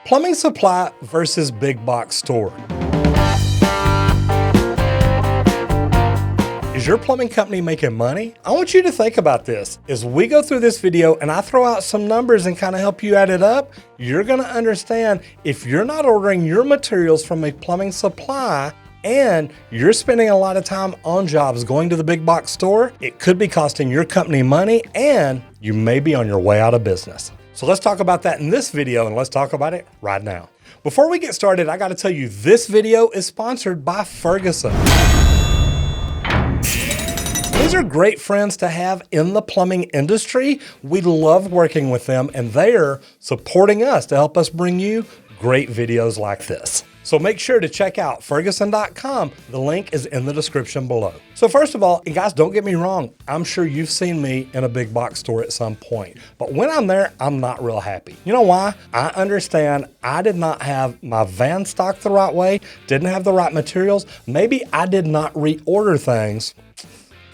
Plumbing supply versus big box store. Is your plumbing company making money? I want you to think about this. As we go through this video and I throw out some numbers and kind of help you add it up, you're going to understand if you're not ordering your materials from a plumbing supply and you're spending a lot of time on jobs going to the big box store, it could be costing your company money and you may be on your way out of business. So let's talk about that in this video, and let's talk about it right now. Before we get started, I got to tell you, this video is sponsored by Ferguson. These are great friends to have in the plumbing industry. We love working with them, and they're supporting us to help us bring you great videos like this. So make sure to check out Ferguson.com. The link is in the description below. So first of all, and guys, don't get me wrong. I'm sure you've seen me in a big box store at some point, but when I'm there, I'm not real happy. You know why? I understand I did not have my van stocked the right way, didn't have the right materials. Maybe I did not reorder things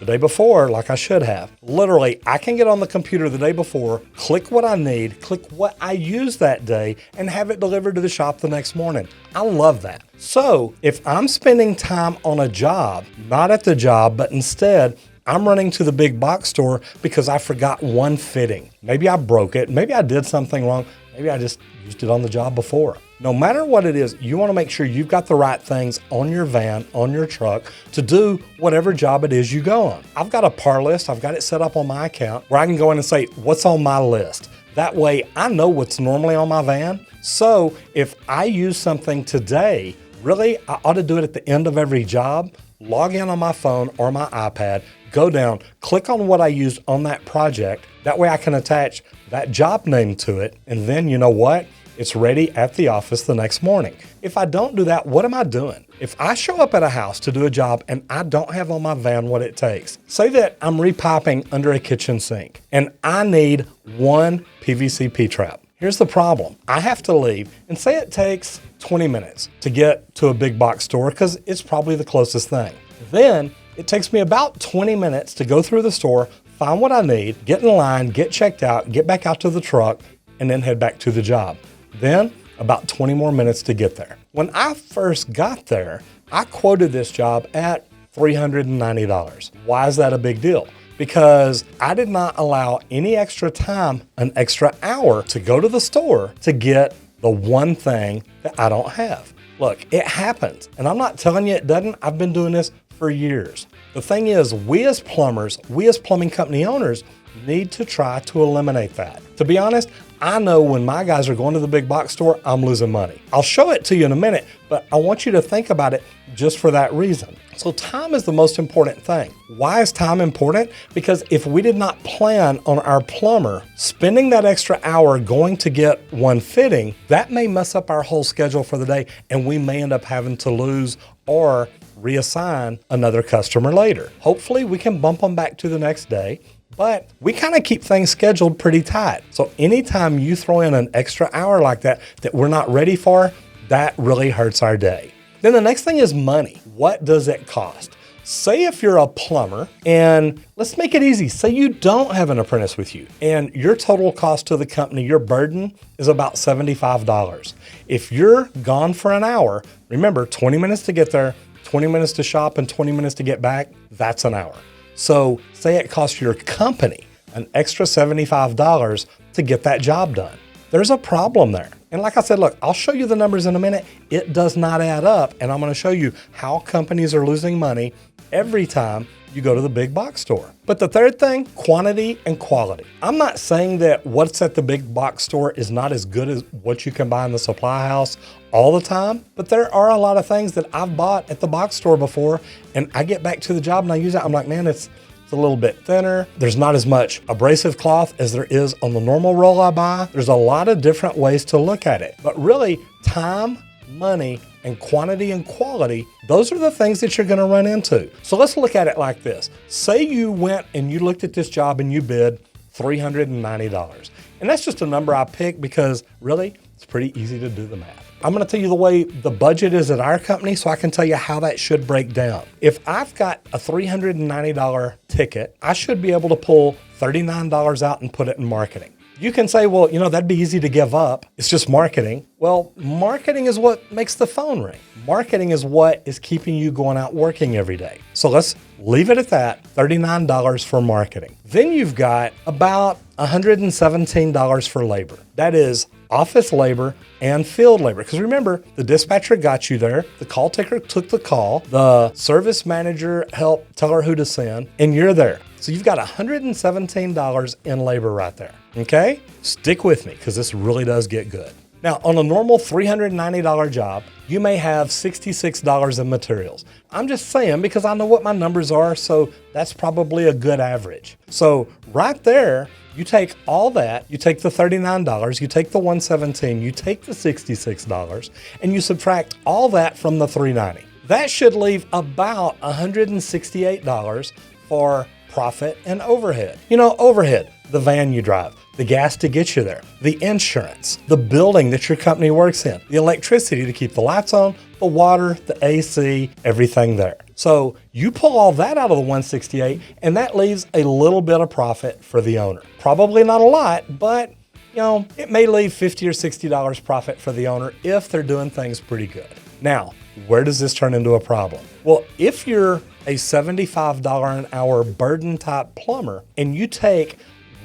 the day before like I should have. Literally, I can get on the computer the day before, click what I need, click what I use that day, and have it delivered to the shop the next morning. I love that. So if I'm spending time on a job, not at the job, but instead I'm running to the big box store because I forgot one fitting. Maybe I broke it, maybe I did something wrong, maybe I just used it on the job before. No matter what it is, you want to make sure you've got the right things on your van, on your truck to do whatever job it is you go on. I've got a par list. I've got it set up on my account where I can go in and say, what's on my list? That way I know what's normally on my van. So if I use something today, really, I ought to do it at the end of every job, log in on my phone or my iPad, go down, click on what I used on that project. That way I can attach that job name to it. And then you know what? It's ready at the office the next morning. If I don't do that, what am I doing? If I show up at a house to do a job and I don't have on my van what it takes, say that I'm repiping under a kitchen sink and I need one PVC P-trap. Here's the problem. I have to leave and say it takes 20 minutes to get to a big box store because it's probably the closest thing. Then it takes me about 20 minutes to go through the store, find what I need, get in line, get checked out, get back out to the truck, and then head back to the job. Then about 20 more minutes to get there. When I first got there, I quoted this job at $390. Why is that a big deal? Because I did not allow any extra time, an extra hour, to go to the store to get the one thing that I don't have. Look, it happens. And I'm not telling you it doesn't. I've been doing this for years. The thing is, we as plumbers, we as plumbing company owners need to try to eliminate that. To be honest, I know when my guys are going to the big box store, I'm losing money. I'll show it to you in a minute, but I want you to think about it just for that reason. So time is the most important thing. Why is time important? Because if we did not plan on our plumber spending that extra hour going to get one fitting, that may mess up our whole schedule for the day and we may end up having to lose or reassign another customer later. Hopefully we can bump them back to the next day. But we kind of keep things scheduled pretty tight. So anytime you throw in an extra hour like that we're not ready for, that really hurts our day. Then the next thing is money. What does it cost? Say if you're a plumber, and let's make it easy. Say you don't have an apprentice with you and your total cost to the company, your burden is about $75. If you're gone for an hour, remember 20 minutes to get there, 20 minutes to shop, and 20 minutes to get back, that's an hour. So say it costs your company an extra $75 to get that job done. There's a problem there. And like I said, look, I'll show you the numbers in a minute. It does not add up. And I'm going to show you how companies are losing money every time you go to the big box store. But the third thing, quantity and quality. I'm not saying that what's at the big box store is not as good as what you can buy in the supply house all the time, but there are a lot of things that I've bought at the box store before and I get back to the job and I use it. I'm like, man, it's a little bit thinner. There's not as much abrasive cloth as there is on the normal roll I buy. There's a lot of different ways to look at it, but really time, money, and quantity and quality, those are the things that you're going to run into. So let's look at it like this. Say you went and you looked at this job and you bid $390. And that's just a number I picked because really, it's pretty easy to do the math. I'm going to tell you the way the budget is at our company so I can tell you how that should break down. If I've got a $390 ticket, I should be able to pull $39 out and put it in marketing. You can say, well, that'd be easy to give up. It's just marketing. Well, marketing is what makes the phone ring. Marketing is what is keeping you going out working every day. So let's leave it at that, $39 for marketing. Then you've got about $117 for labor. That is office labor and field labor. Because remember, the dispatcher got you there, the call taker took the call, the service manager helped tell her who to send, and you're there. So you've got $117 in labor right there, okay? Stick with me because this really does get good. Now, on a normal $390 job, you may have $66 in materials. I'm just saying because I know what my numbers are, so that's probably a good average. So right there, you take all that, you take the $39, you take the $117, you take the $66, and you subtract all that from the $390. That should leave about $168 for profit and overhead. Overhead, the van you drive, the gas to get you there, the insurance, the building that your company works in, the electricity to keep the lights on, the water, the AC, everything there. So you pull all that out of the 168 and that leaves a little bit of profit for the owner. Probably not a lot, but it may leave $50 or $60 profit for the owner if they're doing things pretty good. Now, where does this turn into a problem? Well, if you're a $75 an hour burden type plumber and you take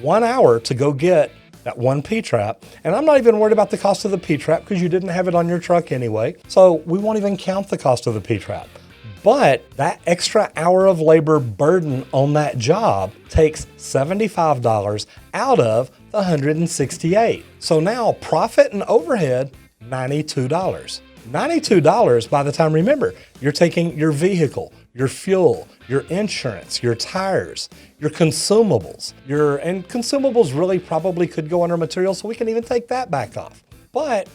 1 hour to go get that one P-trap, and I'm not even worried about the cost of the P-trap because you didn't have it on your truck anyway, so we won't even count the cost of the P-trap. But that extra hour of labor burden on that job takes $75 out of the $168. So now profit and overhead, $92. $92 by the time, remember, you're taking your vehicle, your fuel, your insurance, your tires, your consumables, and consumables really probably could go under materials, so we can even take that back off. But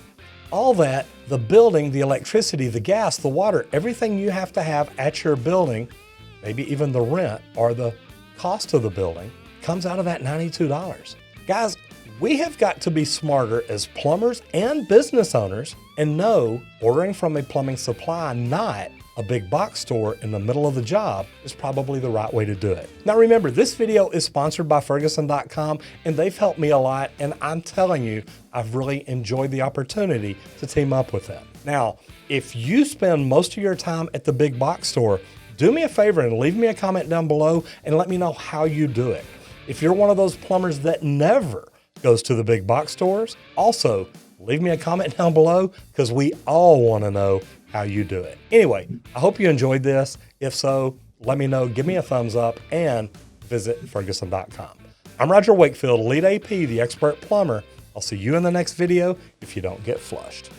all that, the building, the electricity, the gas, the water, everything you have to have at your building, maybe even the rent or the cost of the building, comes out of that $92. Guys, we have got to be smarter as plumbers and business owners and know ordering from a plumbing supply, not a big box store in the middle of the job, is probably the right way to do it. Now remember, this video is sponsored by Ferguson.com and they've helped me a lot, and I'm telling you, I've really enjoyed the opportunity to team up with them. Now, if you spend most of your time at the big box store, do me a favor and leave me a comment down below and let me know how you do it. If you're one of those plumbers that never goes to the big box stores, also leave me a comment down below because we all want to know how you do it. Anyway, I hope you enjoyed this. If so, let me know, give me a thumbs up, and visit Ferguson.com. I'm Roger Wakefield, Lead AP, the expert plumber. I'll see you in the next video if you don't get flushed.